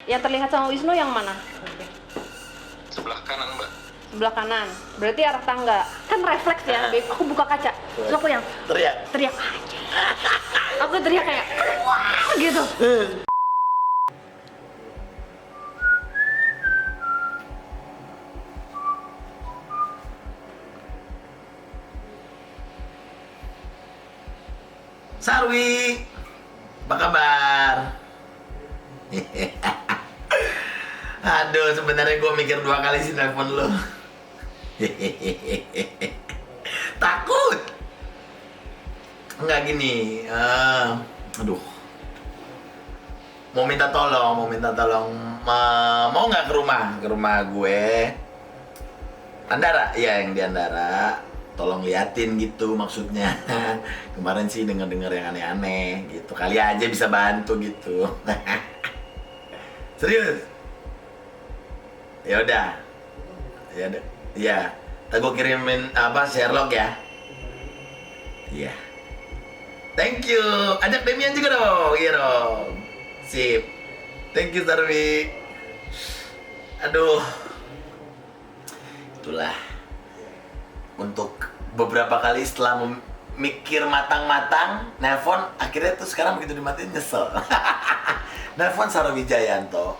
Yang terlihat sama Wisnu yang mana? Sebelah kanan, Mbak. Sebelah kanan. Berarti arah tangga. Kan refleks ya, Beb. Aku buka kaca. Terus aku yang teriak aja. Aku teriak kayak wah gitu. Sarwi, apa kabar? Aduh, sebenarnya gue mikir 2 kali sih telepon lo. Takut? Enggak gini. Aduh. Mau minta tolong. Mau nggak ke rumah gue? Andara, iya yang di Andara. Tolong liatin gitu maksudnya. Kemarin sih dengar yang aneh-aneh gitu. Kali aja bisa bantu gitu. Serius? Ya udah. Iya. Ntar gue kirimin Sherlock ya. Iya. Thank you. Ajak Demian juga dong. Iya dong. Sip. Thank you Sarwi. Aduh. Itulah. Untuk beberapa kali setelah mikir matang-matang, nelpon, akhirnya tuh sekarang begitu dimatiin nyesel. Nelpon Sarwi Jayanto,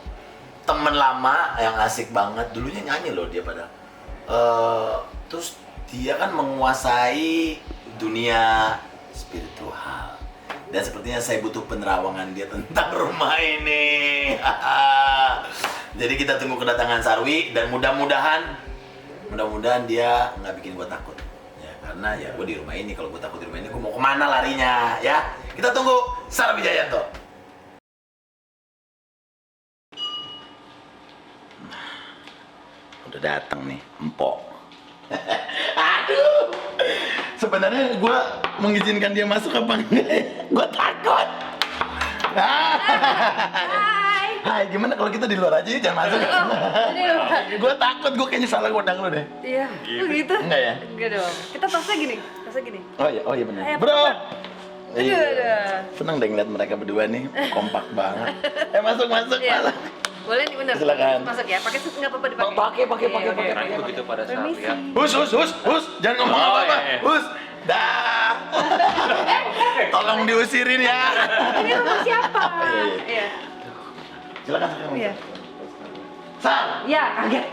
temen lama yang asik banget, dulunya nyanyi loh dia pada. Terus dia kan menguasai dunia spiritual. Dan sepertinya saya butuh penerawangan dia tentang rumah ini. Jadi kita tunggu kedatangan Sarwi dan mudah-mudahan dia nggak bikin gue takut ya, karena ya gue di rumah ini, kalau gue takut di rumah ini gue mau kemana larinya ya. Kita tunggu Sarwi Jayanto. Udah datang nih empok. Aduh, sebenarnya gue mengizinkan dia masuk apa enggak? Gue takut. Hai, gimana kalau kita di luar aja, jangan masuk. Gue takut, gue kayaknya salah ngundang lo deh. Iya, gitu. Enggak ya? Enggak dong. Kita tasnya gini. Oh iya benar. Ayo, Bro. Iya. Senang deh ngeliat mereka berdua nih, kompak banget. Masuk. Iya. Malah. Boleh nih, bener. Silakan. Masuk ya. Pakai nggak apa-apa dipakai. Pakai. Karena begitu pada saat Permisi. lihat. Hus, jangan ngomong apa-apa. Hus. Dah. Tolong diusirin ya. Ini rumah siapa? Iya. Silakan. Iya. Sar. Iya, kaget.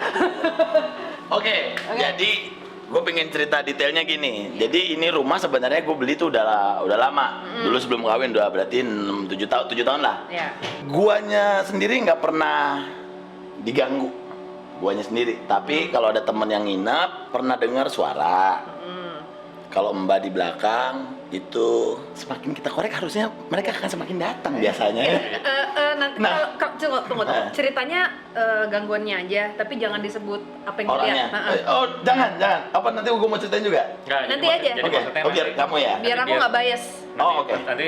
Oke. Jadi gue pengen cerita detailnya gini. Jadi ini rumah sebenarnya gue beli tuh udah lama. Dulu sebelum kawin udah berarti 7 tahun lah. Iya. Guanya sendiri nggak pernah diganggu. Guanya sendiri. Tapi kalau ada temen yang nginep pernah dengar suara. Kalau Mbak di belakang itu semakin kita korek harusnya mereka akan semakin datang biasanya. Nanti tunggu. Ceritanya gangguannya aja, tapi jangan disebut apa yang Orangnya. dilihat. Oh, jangan. Apa nanti gue mau ceritain juga? Nggak, Nanti aja. Oke. Oh, biar kamu ya. Biar aku nggak bias. Oh, oke. Nanti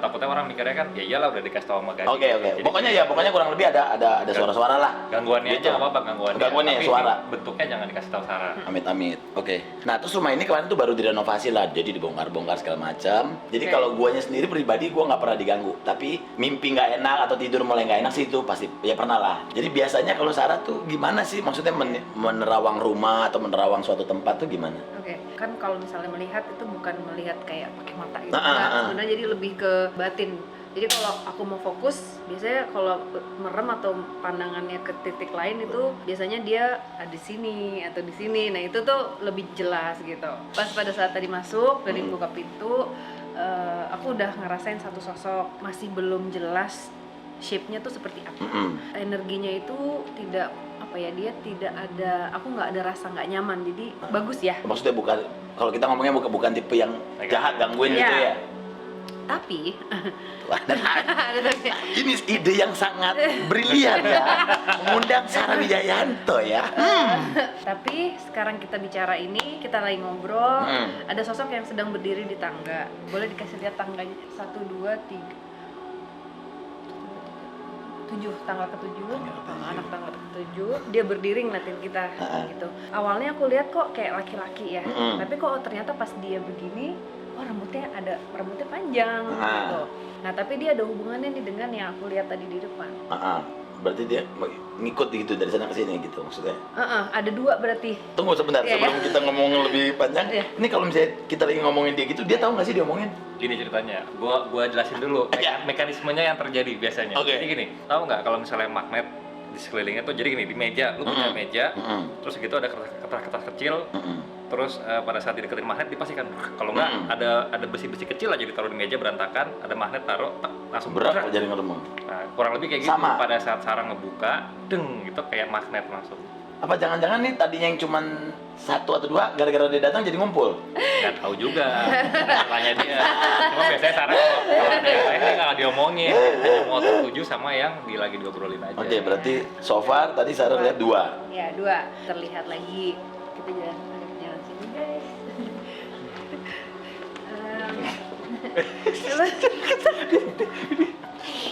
takutnya orang mikirnya kan, ya iyalah udah dikasih tau sama Gaji. Oke. Jadi, Pokoknya kurang lebih ada suara-suara lah. gangguannya Gitu. aja nggak apa-apa, Gangguannya, Tapi suara. bentuknya jangan dikasih tahu Sarah. Amit. Oke. Nah, terus rumah ini kemarin tuh baru direnovasi lah, jadi dibongkar-bongkar segala macam. Jadi kalau guanya sendiri pribadi gua nggak pernah diganggu, tapi mimpi nggak enak atau tidur mulai nggak enak sih itu pasti ya pernah lah. Jadi biasanya kalau Sarah tuh gimana sih? Maksudnya menerawang rumah atau menerawang suatu tempat tuh gimana? Oke, kan kalau misalnya melihat itu bukan melihat kayak pakai mata gitu, Nah, sebenarnya jadi lebih ke batin. Jadi kalau aku mau fokus, biasanya kalau merem atau pandangannya ke titik lain itu biasanya dia di sini atau di sini. Nah itu tuh lebih jelas gitu. Pas pada saat tadi masuk dari buka pintu, aku udah ngerasain satu sosok, masih belum jelas shape-nya tuh seperti apa. Energinya itu tidak dia tidak ada, aku nggak ada rasa nggak nyaman, jadi bagus ya. Maksudnya bukan, kalau kita ngomongnya bukan tipe yang jahat gangguin gitu ya. Tapi ini ide yang sangat brilian ya, mengundang Sarah Wijayanto ya. Tapi sekarang kita bicara ini, kita lagi ngobrol, ada sosok yang sedang berdiri di tangga. Boleh dikasih lihat tangganya? 1, 2, 3, 7, tanggal ke-7, anak tanggal ke-7, dia berdiri ngeliatin kita gitu. Awalnya aku lihat kok kayak laki-laki ya, tapi kok ternyata pas dia begini, rambutnya panjang gitu. Nah tapi dia ada hubungannya nih dengan yang aku lihat tadi di depan. berarti dia ngikut gitu dari sana ke sini gitu maksudnya. Ada 2 berarti. Tunggu sebentar, Iya, sebelum kita ngomong lebih panjang. Iya. Ini kalau misalnya kita lagi ngomongin dia gitu, dia tahu nggak sih dia ngomongin? Gini ceritanya, gua jelasin dulu Iya. mekanismenya yang terjadi biasanya. Oke. Jadi gini, tahu nggak kalau misalnya magnet di sekelilingnya tuh jadi gini, di meja, lu punya meja, terus gitu ada kertas-kertas kecil, terus pada saat dideketin magnet dipastikan kalau nggak ada besi-besi kecil aja ditaruh di meja berantakan, ada magnet taruh tak, langsung Berat berat. jadi ngomong. Nah, kurang lebih kayak gitu. Sama. Pada saat Sarah ngebuka, deng, itu kayak magnet langsung. Apa jangan-jangan nih tadinya yang cuman 1 atau 2 gara-gara dia datang jadi ngumpul? Nggak tahu juga, tanya dia. Cuma biasanya Sarah kalau ada yang lain dia nggak diomongin, hanya mau tertuju sama yang lagi diobrolin aja. Oke, berarti so far tadi Sarah lihat 2. Ya, 2. Terlihat lagi. Kita jalan sini, guys.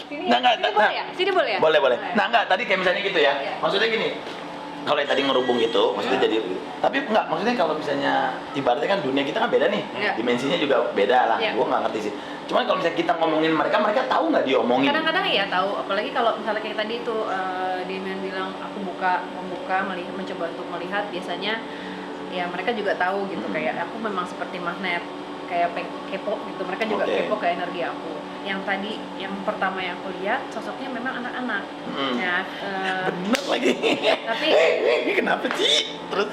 Sini, Nggak, sini boleh ya? Sini boleh ya? Boleh. Nah, enggak, tadi kayak misalnya gitu ya. Iya. Maksudnya gini, kalau yang tadi ngerubung itu, maksudnya jadi, tapi enggak, maksudnya kalau misalnya ibaratnya kan dunia kita kan beda nih, Iya. dimensinya juga beda lah. Iya. Gua nggak ngerti sih. Cuman kalau misalnya kita ngomongin mereka tahu nggak diomongin? Kadang-kadang ya tahu, apalagi kalau misalnya kayak tadi itu Demian bilang aku membuka melihat, mencoba untuk melihat, biasanya ya mereka juga tahu gitu, kayak aku memang seperti magnet, kayak kepo gitu, mereka juga Oke. kepo ke energi aku. Yang tadi, yang pertama yang aku lihat sosoknya memang anak-anak, ya. Bener lagi. Tapi ini kenapa sih? Terus?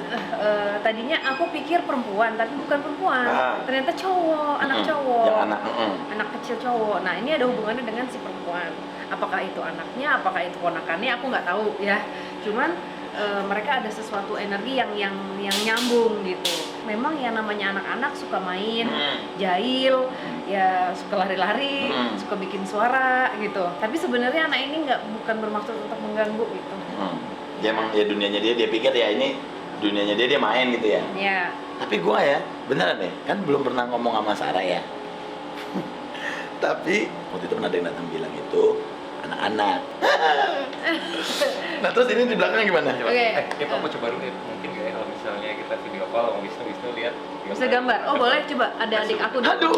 Tadinya aku pikir perempuan, tapi bukan perempuan, ternyata cowok, anak cowok, Yang anak. anak kecil cowok. Nah ini ada hubungannya dengan si perempuan. Apakah itu anaknya, apakah itu ponakannya, aku nggak tahu ya. Cuman mereka ada sesuatu energi yang nyambung gitu. Memang ya namanya anak-anak suka main, jahil, ya suka lari-lari, suka bikin suara gitu. Tapi sebenarnya anak ini bukan bermaksud untuk mengganggu gitu. Dia emang ya dunianya dia pikir ya ini dunianya dia main gitu ya. Ya. Tapi gua ya, beneran deh, kan belum pernah ngomong sama Sarah ya. Tapi waktu itu pernah ada yang datang bilang itu anak-anak. Nah terus ini di belakang gimana? Coba, Oke. aku coba dulu ya, mungkin nggak ya kalau misalnya kita video call sama Wisnu lihat Bisa gambar. Oh boleh, coba ada adik aku dulu. Aduh,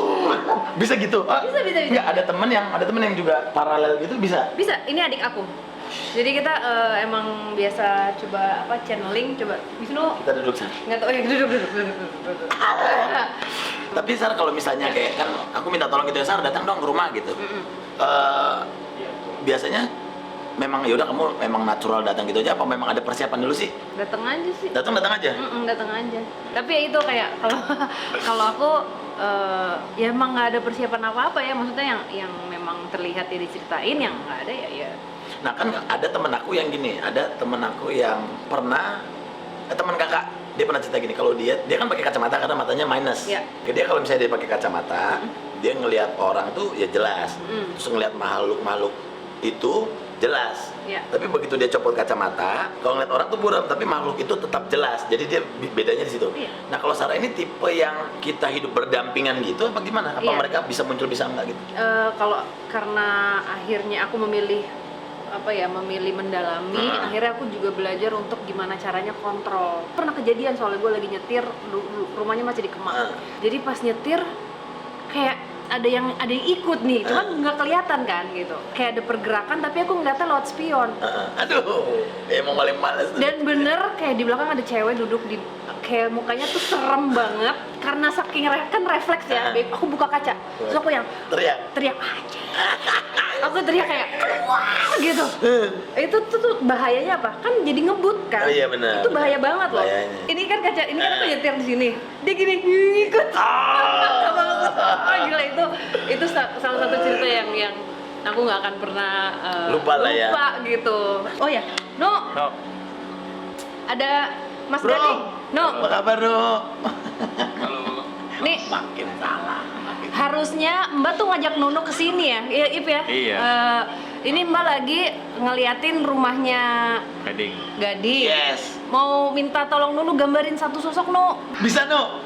bisa gitu? Ah, Bisa. Nggak, ada temen yang juga paralel gitu bisa? Bisa, ini adik aku. Jadi kita emang biasa coba channeling, coba Wisnu Kita duduk sana. nggak tahu ya, duduk. Tapi Sarah kalau misalnya kayak kan aku minta tolong gitu ya, Sarah datang dong ke rumah gitu. Biasanya memang yaudah kamu memang natural datang gitu aja apa memang ada persiapan dulu sih? Datang aja sih. Datang aja. Datang aja. Tapi ya itu kayak kalau aku ya emang nggak ada persiapan apa-apa ya, maksudnya yang memang terlihat ya diceritain, yang nggak ada ya. Nah kan ada temen aku yang gini, ada temen aku yang pernah teman kakak, dia pernah cerita gini, kalau dia kan pakai kacamata karena matanya minus. Iya. Dia kalau misalnya dia pakai kacamata, dia ngelihat orang tuh ya jelas, terus ngelihat makhluk itu jelas. Iya. Tapi begitu dia copot kacamata, kalau ngeliat orang tuh buram, tapi makhluk itu tetap jelas. Jadi dia bedanya di situ. Iya. Nah kalau Sarah ini tipe yang kita hidup berdampingan gitu, apa gimana? Apa Iya. mereka bisa muncul bisa enggak gitu? Kalau karena akhirnya aku memilih mendalami, akhirnya aku juga belajar untuk gimana caranya kontrol. Pernah kejadian soalnya gue lagi nyetir, rumahnya masih di Kemang. Jadi pas nyetir kayak ada yang ikut nih, cuman nggak kelihatan kan gitu. Kayak ada pergerakan tapi aku ngeliatnya lewat spion. Aduh, emang paling males tuh. Dan bener kayak di belakang ada cewek duduk di, kayak mukanya tuh serem banget karena saking kan refleks ya. Aku buka kaca, terus aku yang teriak aja. Aku teriak kayak keluar gitu. Itu tuh bahayanya apa? Kan jadi ngebut kan? Oh iya, benar. Itu bahaya banget loh. Bahayanya. Ini kan kaca, ini kan aku nyetir di sini. Dia gini ngikut. Gila, itu salah satu cerita yang aku nggak akan pernah Lupa lah ya. gitu. Oh ya, No. Ada Mas Bro. Gading. No. Apa kabar, Bro? Halo. Nih, Makin salah. harusnya Mbak tuh ngajak Nono ke sini ya. Iya, Ip ya? Iya. Ini Mbak lagi ngeliatin rumahnya Gading. Gading. Yes. Mau minta tolong Nono gambarin satu sosok, No. Bisa, No?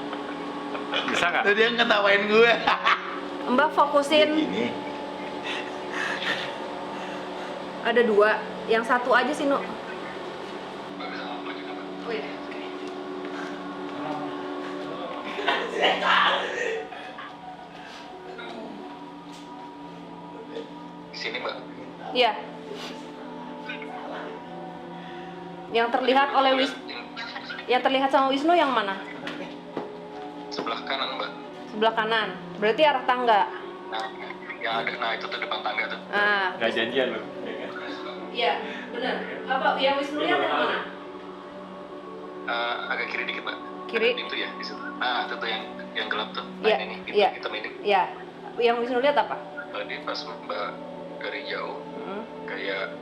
Bisa nggak? Tadi dia ngetawain gue. Mbak fokusin, Gini. ada 2. Yang satu aja sih, No. Oh iya. Di sini, Mbak. Iya. Yang terlihat oleh yang terlihat sama Wisnu yang mana? Sebelah kanan, Mbak. Sebelah kanan. Berarti arah tangga. Nah, yang ada, nah itu tuh depan tangga tuh. Ah, Nggak janjian lu. iya, benar. Apa yang Wisnu lihat yang mana? Agak kiri dikit, Mbak. Kiri? Ada pintu ya di situ. Nah, itu tuh yang gelap tuh. Nah, Iya, ini pintu iya. hitam ini. Iya. Yang Wisnu lihat apa? Tadi pas Mbak dari jauh kayak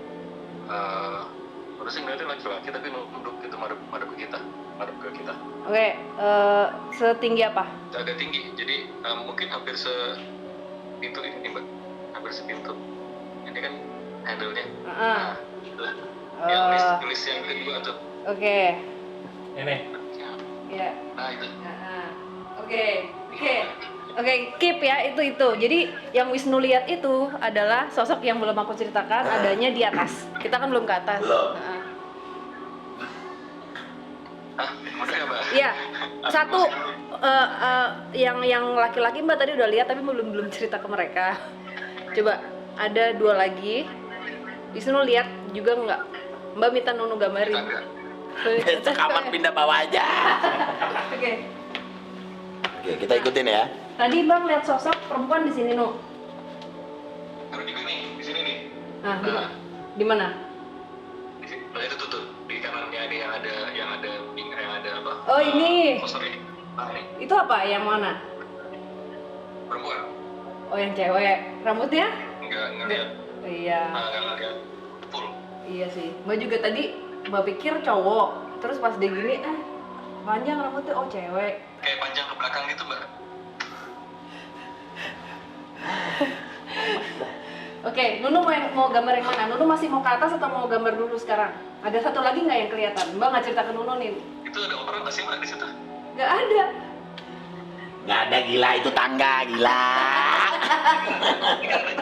harusnya ngeliatin laki-laki tapi nunduk gitu madep ke kita, madep ke kita. Oke, setinggi apa? Agak tinggi, jadi mungkin hampir sepintu ini, Mbak. Hampir sepintu. Ini kan handle-nya. Nah, itu. Yang tulis yang kedua tuh. Oke. Ini. Iya. Nah, itu. Oke. Oke, keep ya itu. Jadi yang Wisnu lihat itu adalah sosok yang belum aku ceritakan adanya di atas. Kita kan belum ke atas. Belum. Hah? Udah ya, Mbak? Iya. Satu yang laki-laki Mbak tadi udah lihat tapi belum cerita ke mereka. Coba ada 2 lagi. Wisnu lihat juga nggak? Mbak minta Nunu gambarin. Enggak. Besok kamar pindah bawah aja. Oke. Oke, kita ikutin ya. Tadi Bang lihat sosok perempuan di sini, Nu. Baru juga nih, di sini nih. Nah, di mana? Di sini. Nah, itu tuh di kanannya ada yang ada apa? Oh, ini. Posternya. Nah, ini Itu apa? Yang mana? perempuan. Oh, yang cewek. Rambutnya? Enggak lihat. Iya. Enggak lihat full. Iya sih. Mbak juga tadi Mbak pikir cowok. Terus pas dia gini, panjang rambutnya, oh cewek. Kayak panjang ke belakang gitu, Mbak. Oke, Nunu mau gambar yang mana? Nunu masih mau ke atas atau mau gambar dulu sekarang? Ada satu lagi nggak yang kelihatan? Mbak nggak cerita ke Nunu nih? Itu ada orang nggak sih, Mbak, di situ? Nggak ada. Nggak ada, gila, itu tangga, gila. Ini kan ada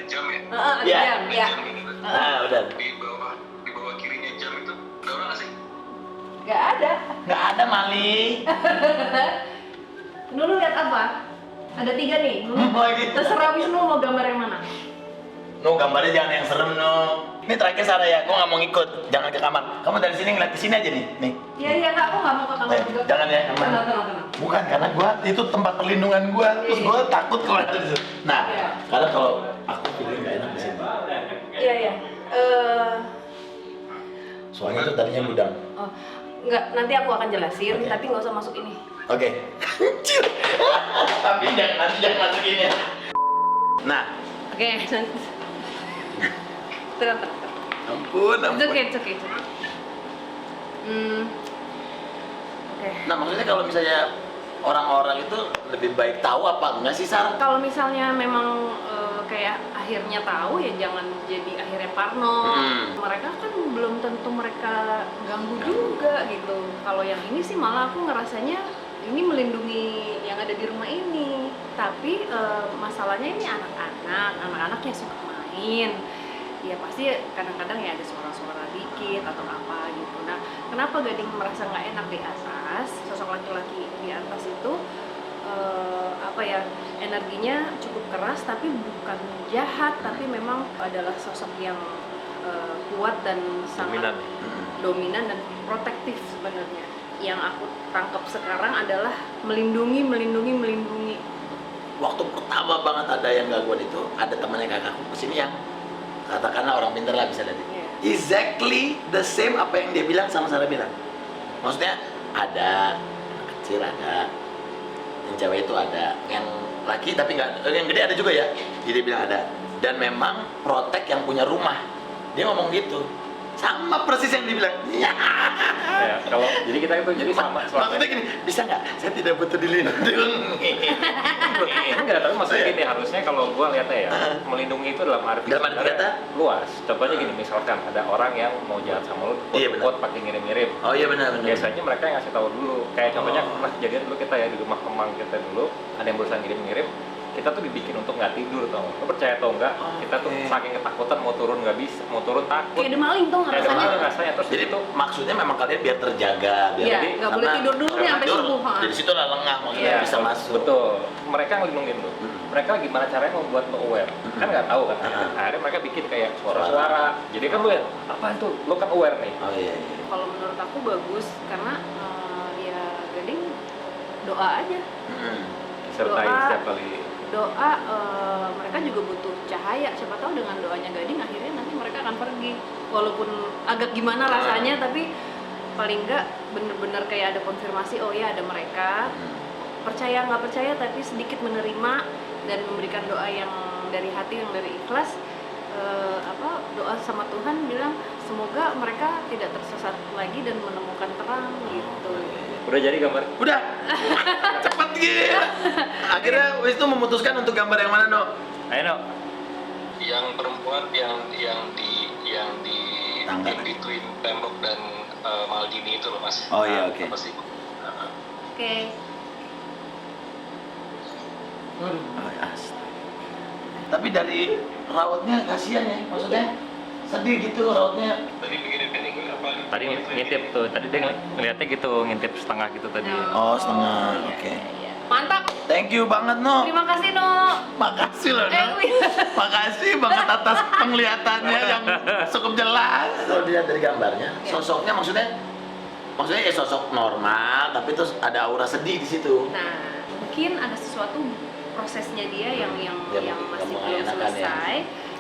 jam, ya? Ada Iya. jam, ya. Jam ini, Mbak. Nah, udah. Di bawah kirinya jam itu ada orang nggak sih? Nggak ada. Nggak ada, Mali. Nunu lihat apa? Ada 3 nih. Nunu, Lagi. terserah Wisnu mau gambar yang mana? No, gambarnya jangan yang serem, no. Ini terakhir Sarah ya, gua nggak mau ngikut. Jangan ke kamar. Kamu dari sini ngeliat ke sini aja nih. Nih. Iya, nggak, aku nggak mau ke kamar juga. Jangan ya, aman. Tenang. Bukan, karena gua itu tempat perlindungan gua. Terus gua takut kalau ada di situ. Nah, Iya. karena kalau aku pilih nggak enak di sini. Iya. Soalnya itu tadinya gudang. Oh, nggak, nanti aku akan jelasin, Oke. tapi nggak usah masuk ini. Oke. Kecil. Tapi jangan masukin ya. Nah, Oke, nanti. Tenang. ampun. It's okay. Oke. Nah, maksudnya kalau misalnya orang-orang itu lebih baik tahu apa enggak sih, Sar? Kalau misalnya memang kayak akhirnya tahu ya jangan jadi akhirnya parno. Mereka kan belum tentu mereka ganggu juga gitu. Kalau yang ini sih malah aku ngerasanya ini melindungi yang ada di rumah ini. Tapi masalahnya ini anak-anak yang suka main. Ya pasti kadang-kadang ya ada suara-suara dikit atau apa gitu. Nah, kenapa Gading merasa nggak enak di atas? Sosok laki-laki di atas itu energinya cukup keras, tapi bukan jahat, tapi memang adalah sosok yang kuat dan sangat dominan dan protektif sebenarnya. Yang aku tangkap sekarang adalah melindungi. Waktu pertama banget ada yang gangguan itu, ada temannya kakakku kesini yang katakanlah orang pintar lah bisa lihat. Exactly the same apa yang dia bilang sama Sarah bilang. Maksudnya ada kecil ada, yang cewek itu ada, yang laki tapi nggak, yang gede ada juga ya. Jadi dia bilang ada. Dan memang protek yang punya rumah. Dia ngomong gitu. Sama persis yang dibilang. Ya, kalau jadi kita itu jadi sama. Maksudnya gini, bisa nggak? Saya tidak butuh dilindungi. Enggak, tapi maksudnya gini, harusnya kalau gua lihatnya ya, melindungi itu dalam arti Dalam arti sebenarnya kata? luas. Contohnya gini, misalkan ada orang yang mau jahat sama lu, Iya, benar. quote pakai ngirim-ngirim. Oh iya benar. Biasanya mereka yang ngasih tahu dulu. Kayak contohnya pernah kejadian dulu kita ya di rumah Kemang kita dulu, ada yang berusaha ngirim-ngirim, kita tuh dibikin untuk nggak tidur tau. Lo percaya atau enggak? Kita tuh saking ketakutan mau turun nggak bisa, mau turun takut. Kayak ada maling tuh Kayak ada rasanya. maling rasanya. Terus Jadi itu maksudnya memang kalian biar terjaga, biar Iya, nggak boleh karena tidur dulu nih sampai tidur, subuh. Ha. Dari situ lah lengah maksudnya Iya, bisa masuk. Betul. Mereka ngelindungin lo. Mereka gimana caranya membuat lo aware? Kan nggak tahu kan. Akhirnya mereka bikin kayak suara-suara. Jadi kan lo ya, apaan tuh? Lo kan aware nih. Oh iya. Kalau menurut aku bagus karena ya Gading doa aja. Sertai Doa. setiap kali. Doa mereka juga butuh cahaya. Siapa tahu dengan doanya Gading akhirnya nanti mereka akan pergi. Walaupun agak gimana rasanya tapi paling enggak bener-bener kayak ada konfirmasi, oh ya ada mereka. Percaya nggak percaya tapi sedikit menerima dan memberikan doa yang dari hati, yang dari ikhlas. Doa sama Tuhan bilang semoga mereka tidak tersesat lagi dan menemukan terang gitu. Udah jadi gambar? Udah. Cepet gitu. Akhirnya wis itu memutuskan untuk gambar yang mana, No? Ayo no. Yang perempuan yang di Tangga. in between tembok dan Maldini itu loh Mas. Oh iya, oke. Apa sih? Oke. Oh, astaga. Tapi dari rautnya kasihan ya, maksudnya sedih gitu rautnya. Tadi begini apa? Tadi ngintip tuh, tadi dia ngeliatnya gitu, ngintip setengah gitu tadi. Oh, setengah. Iya, Oke. iya. Mantap. Thank you banget, No. Terima kasih, No. Makasih loh, No. wih. Makasih banget atas penglihatannya yang cukup jelas. Kalau dilihat dari gambarnya, sosoknya maksudnya ya sosok normal, tapi terus ada aura sedih di situ. Nah, mungkin ada sesuatu prosesnya dia yang Yang masih belum mengenakan selesai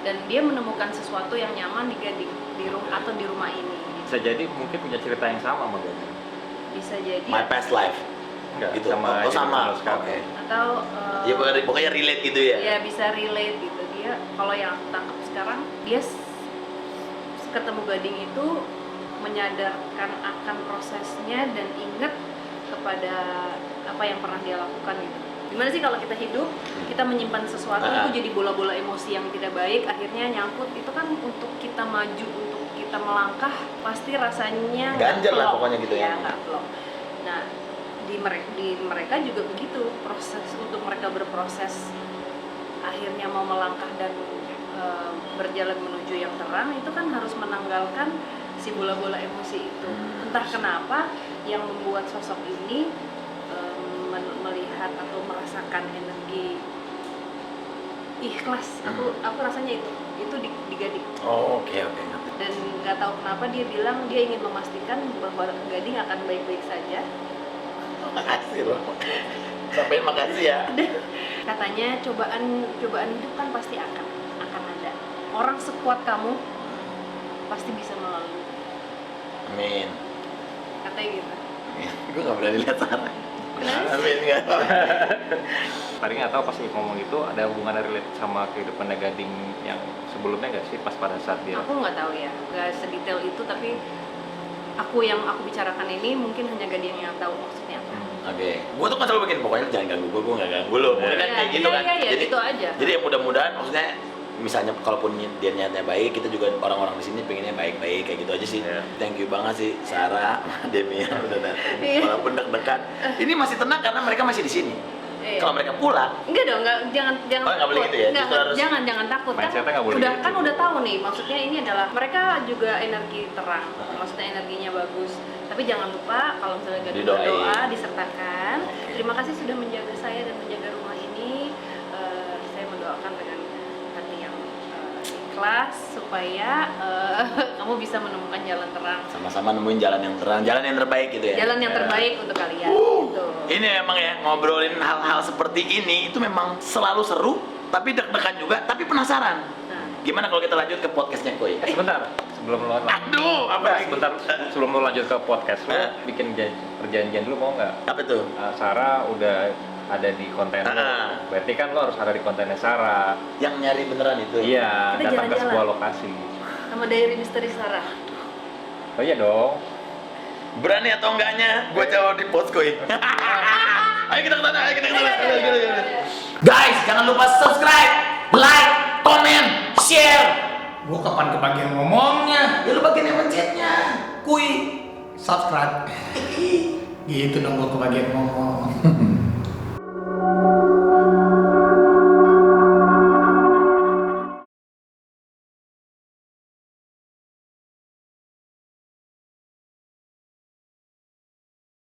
dan dia menemukan sesuatu yang nyaman di Gading di rumah atau di rumah ini. Bisa jadi mungkin punya cerita yang sama sama gue. Bisa jadi My past life. Enggak, Gitu. sama Oh, hidup sama. lo sekarang. Oke. atau Ya pokoknya relate gitu ya. ya bisa relate gitu. Dia kalau yang aku tangkap sekarang dia ketemu Gading itu menyadarkan akan prosesnya dan ingat kepada apa yang pernah dia lakukan gitu. Gimana sih kalau kita hidup, kita menyimpan sesuatu itu jadi bola-bola emosi yang tidak baik, akhirnya nyangkut. Itu kan untuk kita maju, untuk kita melangkah, pasti rasanya Ganjel lah plong. pokoknya gitu ya. Nggak plong. Nah, di mereka juga begitu, proses untuk mereka berproses akhirnya mau melangkah dan berjalan menuju yang terang itu kan harus menanggalkan si bola-bola emosi itu. Entah kenapa yang membuat sosok ini melihat atau merasakan energi ikhlas. Aku rasanya itu di Gading. Oh, oke. Dan nggak tahu kenapa dia bilang dia ingin memastikan bahwa Gading akan baik-baik saja. Makasih loh. Sampai makasih ya. Katanya cobaan hidup kan pasti akan ada. Orang sekuat kamu pasti bisa melalui. Amin. Katanya gitu. Gue gak berani lihat Sarah. Kenapa? Amin nggak. Tadi nggak tahu pas ngomong itu ada hubungannya relate sama kehidupannya Gading yang sebelumnya nggak sih pas pada saat dia? Aku nggak tahu ya, nggak sedetail itu, tapi yang aku bicarakan ini mungkin hanya Gading yang tahu maksudnya apa. Oke. Gue tuh kan selalu bikin pokoknya jangan ganggu gue nggak ganggu lo. Pokoknya kan kayak gitu kan. Iya, Jadi itu aja. Jadi ya mudah-mudahan maksudnya misalnya kalaupun dia niatnya baik, kita juga orang-orang di sini pengennya baik-baik kayak gitu aja sih. Iya. Thank you banget sih Sarah, Demian udah datang. Iya. Walaupun deg-degan. Ini masih tenang karena mereka masih di sini. Iya. Kalau mereka pulang, Enggak dong, jangan Oh, nggak boleh gitu ya? Nggak, Justru harus- jangan takut kan. Mindsetnya nggak boleh gitu. Udah tahu nih, maksudnya ini adalah mereka juga energi terang, maksudnya energinya bagus. Tapi jangan lupa kalau misalnya Gading Didoain. berdoa disertakan. Oke. Terima kasih sudah menjaga saya dan menjaga rumah ini. Saya mendoakan dengan hati yang ikhlas supaya kamu bisa menemukan jalan terang, sama-sama nemuin jalan yang terang, jalan yang terbaik gitu ya. jalan yang terbaik untuk kalian. Gitu. Ini memang ya ngobrolin hal-hal seperti ini itu memang selalu seru, tapi deg-degan juga, tapi penasaran. Nah, Gimana kalau kita lanjut ke podcastnya Koi? Sebentar, sebelum lo Aduh, apa lagi? sebentar sebelum lo lanjut ke podcast lo Hah? bikin perjanjian dulu mau nggak? Apa tuh? Sarah udah ada di konten lo, berarti kan lo harus ada di kontennya Sarah. Yang nyari beneran itu? Iya, Kita datang ke jalan-jalan. sebuah lokasi. sama Diary Misteri Sarah. Oh iya dong. Berani atau enggaknya? Gue jawab di post Koi. Ayo kita ke sana, ayo kita ke sana. Guys, jangan lupa subscribe, like, comment, share. Gua kapan kebagian ngomongnya? Ya lu bagian yang mencetnya. Kui subscribe. Gitu dong gua kebagian ngomong.